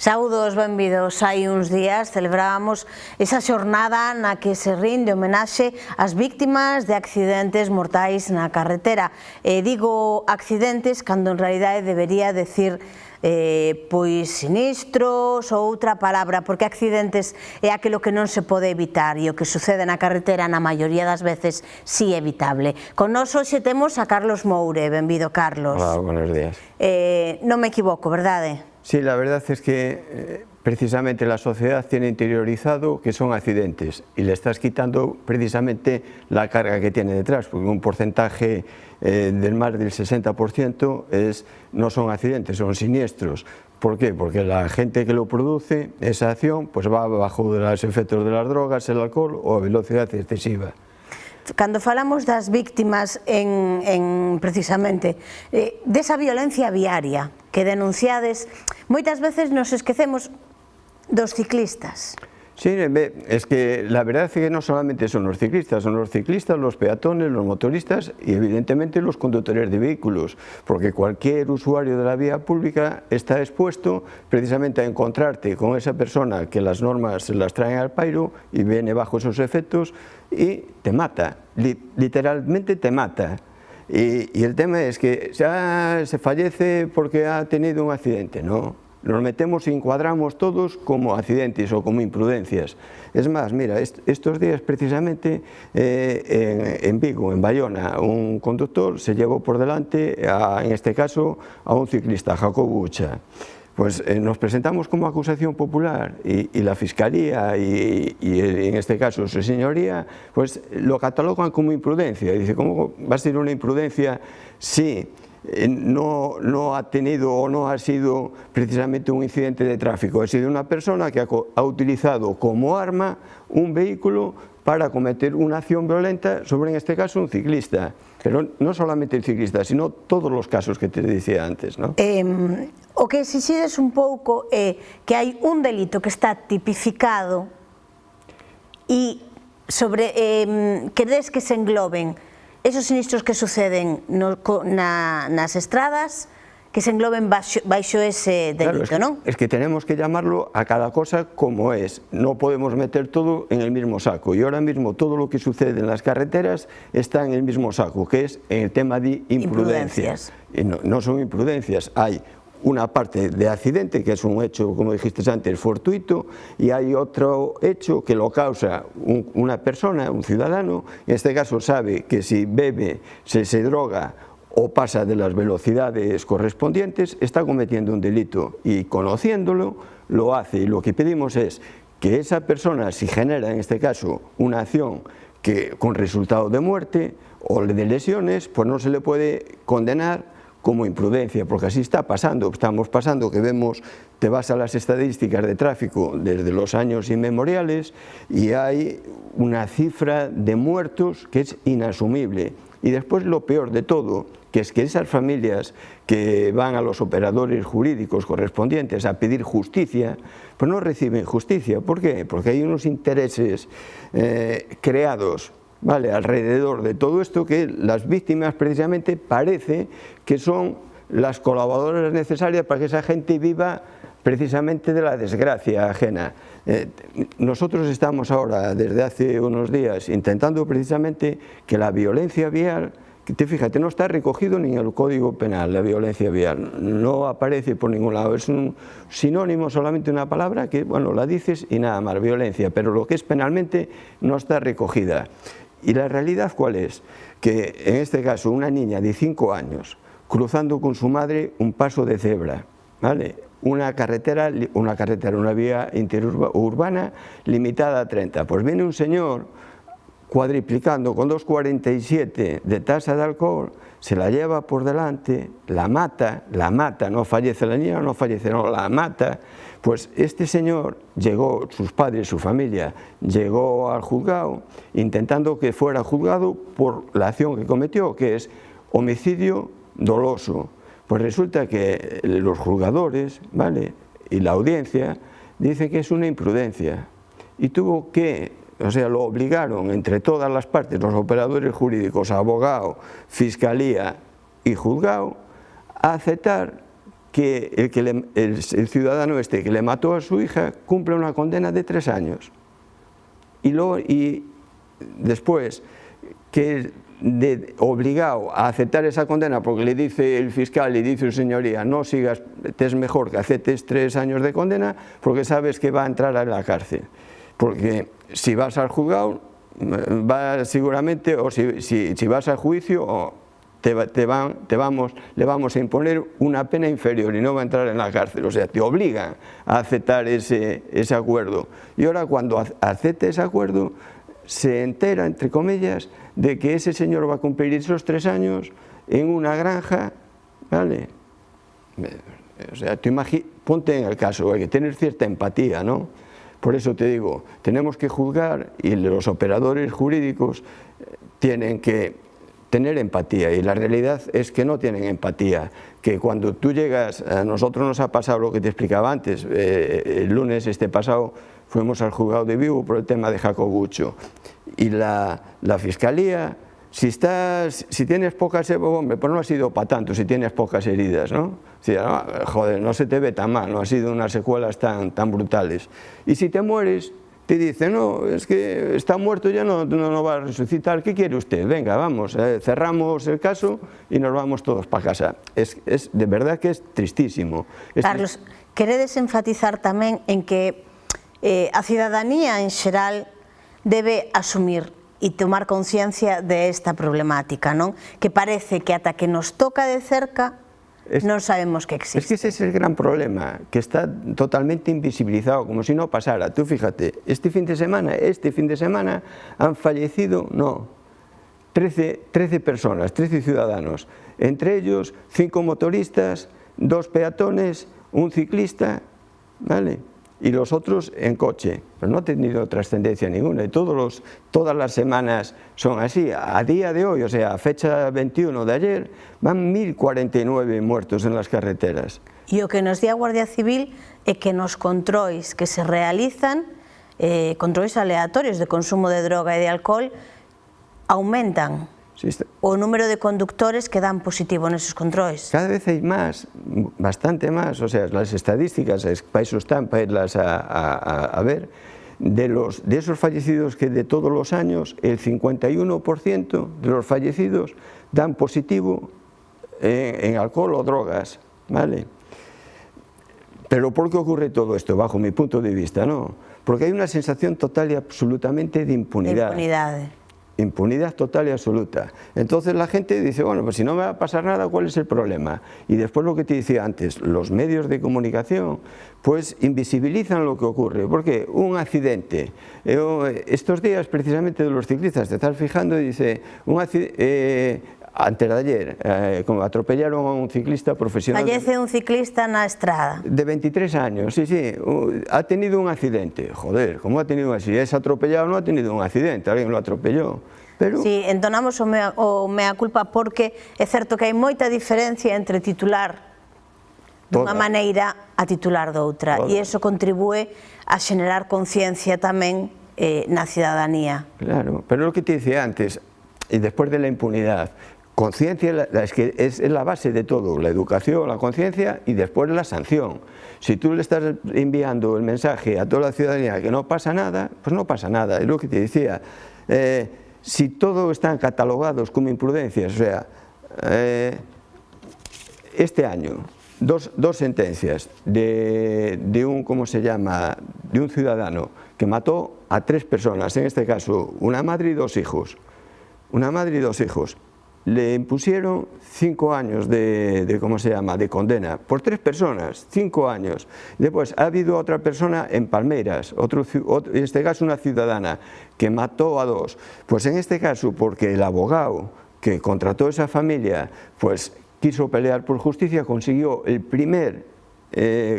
Saúdos, benvidos. Hai uns días celebrábamos esa xornada na que se rinde homenaxe ás víctimas de accidentes mortais na carretera. Digo accidentes cando en realidade debería decir pois sinistros ou outra palabra, porque accidentes é aquilo que non se pode evitar e o que sucede na carretera na maioría das veces si é evitable. Con nós hoxe temos a Carlos Moure. Benvido, Carlos. Hola, buenos días. Non me equivoco, verdade? Sí, la verdad es que precisamente la sociedad tiene interiorizado que son accidentes y le estás quitando precisamente la carga que tiene detrás, porque un porcentaje del más del 60% no son accidentes, son siniestros. ¿Por qué? Porque la gente que lo produce, esa acción, pues va bajo los efectos de las drogas, el alcohol o a velocidad excesiva. Cando falamos das víctimas precisamente desa violencia viaria que denunciades, moitas veces nos esquecemos dos ciclistas. Sí, es que la verdad es que no solamente son los ciclistas, los peatones, los motoristas y evidentemente los conductores de vehículos, porque cualquier usuario de la vía pública está expuesto precisamente a encontrarte con esa persona que las normas se las traen al pairo y viene bajo esos efectos y te mata, literalmente te mata. Y el tema es que se fallece porque ha tenido un accidente, ¿no? Nos metemos y encuadramos todos como accidentes o como imprudencias. Es más, mira, estos días precisamente en Vigo, en Bayona, un conductor se llevó por delante, en este caso, a un ciclista, Jacobo Ucha. Pues nos presentamos como acusación popular y la Fiscalía y en este caso su señoría, pues lo catalogan como imprudencia. Y dice, ¿cómo va a ser una imprudencia si no ha tenido o no ha sido precisamente un incidente de tráfico? Ha sido una persona que ha utilizado como arma un vehículo para cometer una acción violenta sobre, en este caso, un ciclista. Pero no solamente el ciclista, sino todos los casos que te decía antes, ¿no? O que exixides un pouco é que hai un delito que está tipificado e sobre queredes que se engloben esos sinistros que suceden nas estradas, que se engloben baixo ese delito, claro, non? Es que tenemos que llamarlo a cada cosa como es. No podemos meter todo en el mismo saco. Y ahora mismo todo lo que sucede en las carreteras está en el mismo saco, que es en el tema de imprudencias. Y no son imprudencias, hay una parte de accidente, que es un hecho, como dijiste antes, fortuito, y hay otro hecho que lo causa una persona, un ciudadano, en este caso sabe que si bebe, se droga o pasa de las velocidades correspondientes, está cometiendo un delito y conociéndolo, lo hace. Y lo que pedimos es que esa persona, si genera en este caso una acción que con resultado de muerte o de lesiones, pues no se le puede condenar como imprudencia, porque así está pasando, estamos pasando que vemos, te vas a las estadísticas de tráfico desde los años inmemoriales y hay una cifra de muertos que es inasumible. Y después lo peor de todo, que es que esas familias que van a los operadores jurídicos correspondientes a pedir justicia, pues no reciben justicia. ¿Por qué? Porque hay unos intereses creados, ¿vale?, alrededor de todo esto, que las víctimas precisamente parece que son las colaboradoras necesarias para que esa gente viva precisamente de la desgracia ajena. Nosotros estamos ahora, desde hace unos días, intentando precisamente que la violencia vial, que fíjate, no está recogido ni en el Código Penal, la violencia vial, no aparece por ningún lado, es un sinónimo, solamente una palabra que, bueno, la dices y nada más, violencia, pero lo que es penalmente no está recogida. Y la realidad, ¿cuál es? Que en este caso una niña de 5 años cruzando con su madre un paso de cebra, ¿vale?, una vía interurbana limitada a 30, pues viene un señor cuadriplicando con 2,47 de tasa de alcohol, se la lleva por delante, la mata, no fallece la niña, no fallece, no, la mata. Pues este señor llegó, sus padres, su familia, llegó al juzgado intentando que fuera juzgado por la acción que cometió, que es homicidio doloso. Pues resulta que los juzgadores, ¿vale?, y la audiencia dicen que es una imprudencia y tuvo que, o sea, lo obligaron entre todas las partes, los operadores jurídicos, abogado, fiscalía y juzgado, a aceptar que el ciudadano este que le mató a su hija cumple una condena de 3 años. Y después que obligado a aceptar esa condena porque le dice el fiscal, le dice su señoría, no sigas, te es mejor que aceptes 3 años de condena porque sabes que va a entrar a la cárcel. Porque si vas al juzgado, seguramente, o si vas al juicio, le vamos a imponer una pena inferior y no va a entrar en la cárcel. O sea, te obligan a aceptar ese acuerdo. Y ahora cuando acepte ese acuerdo, se entera, entre comillas, de que ese señor va a cumplir esos 3 años en una granja, ¿vale? O sea, ponte en el caso, hay que tener cierta empatía, ¿no? Por eso te digo, tenemos que juzgar y los operadores jurídicos tienen que tener empatía, y la realidad es que no tienen empatía, que cuando tú llegas, a nosotros nos ha pasado lo que te explicaba antes, el lunes pasado fuimos al juzgado de Vigo por el tema de Jacobucho, y la fiscalía, si tienes pocas, hombre, pues no ha sido para tanto si tienes pocas heridas, ¿no? O sea, joder, no se te ve tan mal, no ha sido unas secuelas tan brutales. Y si te mueres, te dicen, no, es que está muerto, ya no va a resucitar, ¿qué quiere usted? Venga, vamos, cerramos el caso y nos vamos todos para casa. De verdad que es tristísimo. Carlos, queredes enfatizar tamén en que a cidadanía en xeral debe asumir e tomar conciencia de esta problemática, non? Que parece que ata que nos toca de cerca non sabemos que existe. Es que ese es el gran problema, que está totalmente invisibilizado, como si no pasara. Tú fíjate, este fin de semana han fallecido, 13 personas, 13 ciudadanos, entre ellos 5 motoristas, 2 peatones, un ciclista, ¿vale? Y los otros en coche, pero no ha tenido trascendencia ninguna, y todas las semanas son así. A día de hoy, o sea, a fecha 21 de ayer, van 1049 muertos en las carreteras. E o que nos di a Guardia Civil é que nos controis que se realizan, controis aleatorios de consumo de droga e de alcohol, aumentan o número de conductores que dan positivo nesos controis. Cada vez hay más, bastante más, o sea, las estadísticas, para eso están, para irlas a ver, de esos fallecidos que de todos los años, el 51% de los fallecidos dan positivo en alcohol o drogas, ¿vale? Pero ¿por qué ocurre todo esto? Bajo mi punto de vista, ¿no? Porque hay una sensación total y absolutamente de impunidad. Impunidad total y absoluta. Entonces la gente dice, bueno, pues si no me va a pasar nada, ¿cuál es el problema? Y después lo que te decía antes, los medios de comunicación pues invisibilizan lo que ocurre. Porque un accidente, estos días precisamente de los ciclistas, te estás fijando y dice, antes de ayer, como atropellaron a un ciclista profesional. Fallece un ciclista na estrada. De 23 años, sí, ha tenido un accidente. Joder, ¿cómo ha tenido un accidente? Es atropellado, no ha tenido un accidente, alguien lo atropelló. Pero... Sí, entonamos o mea culpa porque é certo que hai moita diferencia entre titular dunha maneira a titular doutra, e iso contribúe a xenerar conciencia tamén na cidadanía. Claro, pero lo que te decía antes, y después de la impunidad, conciencia es que es la base de todo, la educación, la conciencia y después la sanción. Si tú le estás enviando el mensaje a toda la ciudadanía que no pasa nada, pues no pasa nada. Es lo que te decía, si todo están catalogados como imprudencias, o sea, este año, dos sentencias de un, ¿cómo se llama?, de un ciudadano que mató a 3 personas, en este caso una madre y 2 hijos. Una madre y 2 hijos, le impusieron 5 años ¿cómo se llama?, de condena, por 3 personas, 5 años. Después ha habido otra persona en Palmeiras, en este caso una ciudadana, que mató a 2. Pues en este caso, porque el abogado que contrató esa familia, pues quiso pelear por justicia, consiguió el primer,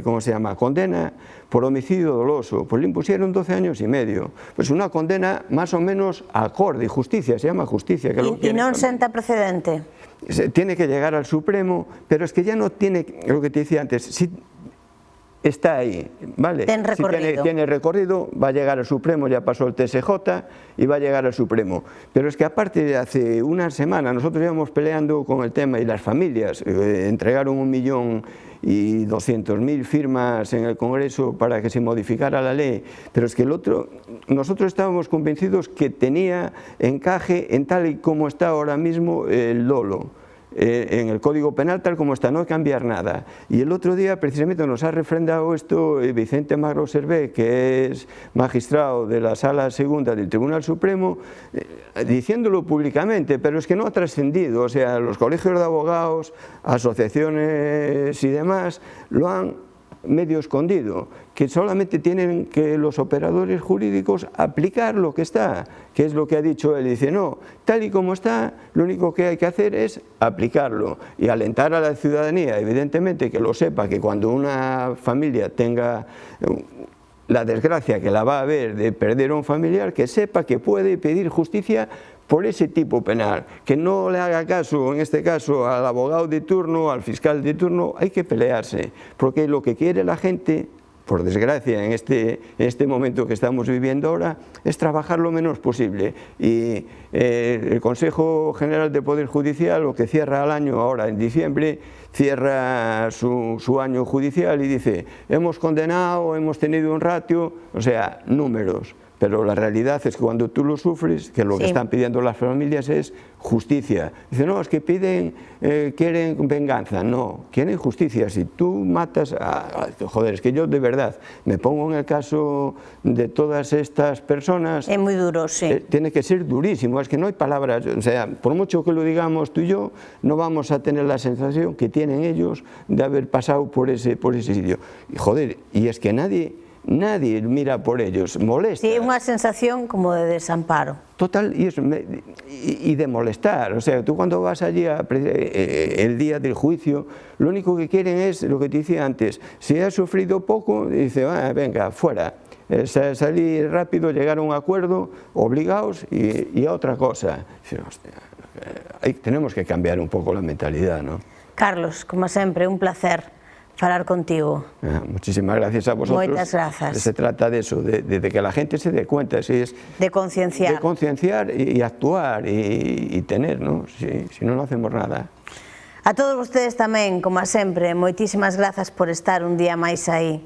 ¿cómo se llama?, condena por homicidio doloso, pues le impusieron 12 años y medio. Pues una condena más o menos acorde, justicia, se llama justicia. ¿Y no senta precedente? Tiene que llegar al Supremo, pero es que ya no tiene, lo que te decía antes, está ahí, ¿vale? Ten recorrido. Tiene recorrido, va a llegar al Supremo, ya pasó el TSJ y va a llegar al Supremo. Pero es que aparte de hace una semana, nosotros íbamos peleando con el tema y las familias entregaron 1.200.000 firmas en el Congreso para que se modificara la ley, pero es que nosotros estábamos convencidos que tenía encaje en tal y como está ahora mismo el dolo. En el Código Penal tal como está, no hay que cambiar nada. Y el otro día precisamente nos ha refrendado esto Vicente Magro Servé, que es magistrado de la Sala Segunda del Tribunal Supremo, diciéndolo públicamente, pero es que no ha trascendido. O sea, los colegios de abogados, asociaciones y demás lo han medio escondido, que solamente tienen que los operadores jurídicos aplicar lo que está, que es lo que ha dicho él. Dice, no, tal y como está, lo único que hay que hacer es aplicarlo y alentar a la ciudadanía, evidentemente, que lo sepa, que cuando una familia tenga la desgracia que la va a haber de perder a un familiar, que sepa que puede pedir justicia por ese tipo penal, que no le haga caso, en este caso, al abogado de turno, al fiscal de turno. Hay que pelearse, porque lo que quiere la gente, por desgracia, en este momento que estamos viviendo ahora, es trabajar lo menos posible. Y el Consejo General del Poder Judicial, lo que cierra el año ahora en diciembre, cierra su año judicial y dice, hemos condenado, hemos tenido un ratio, o sea, números. Pero la realidad es que cuando tú lo sufres, que lo que están pidiendo las familias es justicia. Dicen, no, es que quieren venganza. No, quieren justicia. Si tú matas joder, es que yo de verdad me pongo en el caso de todas estas personas. Es muy duro, sí. Tiene que ser durísimo, es que no hay palabras. O sea, por mucho que lo digamos tú y yo, no vamos a tener la sensación que tienen ellos de haber pasado por ese sitio. Y joder, y es que nadie mira por ellos, molesta. Sí, unha sensación como de desamparo. Total, y de molestar. O sea, tú cuando vas allí el día del juicio, lo único que quieren es lo que te decía antes. Si has sufrido poco, dice, venga, fuera. Salir rápido, llegar a un acuerdo, obligados y a otra cosa. Tenemos que cambiar un poco la mentalidad, ¿no? Carlos, como sempre, un placer falar contigo. Muchísimas gracias a vosotros. Moitas grazas. Se trata de eso, de que la gente se dé cuenta, de concienciar. De concienciar y actuar y tener, ¿no? Si no, no hacemos nada. A todos vostedes tamén, como sempre, moitísimas grazas por estar un día máis aí.